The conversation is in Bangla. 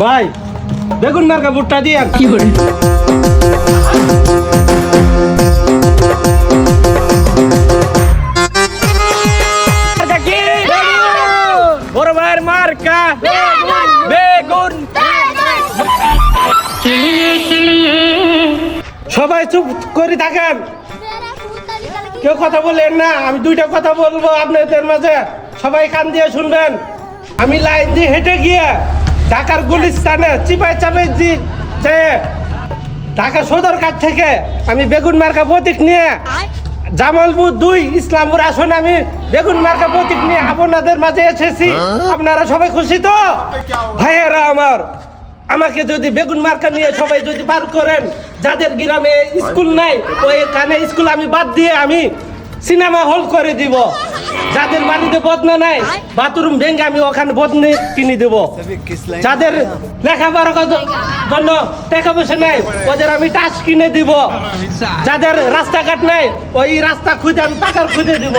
ভাই বেগুন মার্কা ভুট্টা দিয়ে কি করে বড় ভাইয়ের মার্কা বেগুন। সবাই চুপ করে থাকেন, কেউ কথা বলেন না। আমি দুইটা কথা বলবো আপনাদের মাঝে, সবাই কান দিয়ে শুনবেন। আমি লাইন দিয়ে হেঁটে গিয়ে ঢাকার গুলিস্তানে চিপাই চাপাই যে ঢাকা সদরঘাট থেকে আমি বেগুন মার্কা প্রতীক নিয়ে জামালপুর 2 ইসলামপুর আসনে আমি বেগুন মার্কা প্রতীক নিয়ে আপনাদের মাঝে এসেছি। আপনারা সবাই খুশি তো? ভাইয়েরা আমার, আমাকে যদি বেগুন মার্কা নিয়ে সবাই যদি পার করেন, যাদের গ্রামে স্কুল নাই ওইখানে স্কুল আমি বাদ দিয়ে আমি সিনেমা হল করে দিব। যাদের বাড়িতে বদনা নাই বাথরুম ভেঙে আমি ওখানে বদনে কিনে দেব। যাদের লেখাপড়ার জন্য টাকা পয়সা নাই ওদের আমি টাচ কিনে দিব। যাদের রাস্তাঘাট নাই ওই রাস্তা খুঁজে আমি টাকার খুঁজে দিব।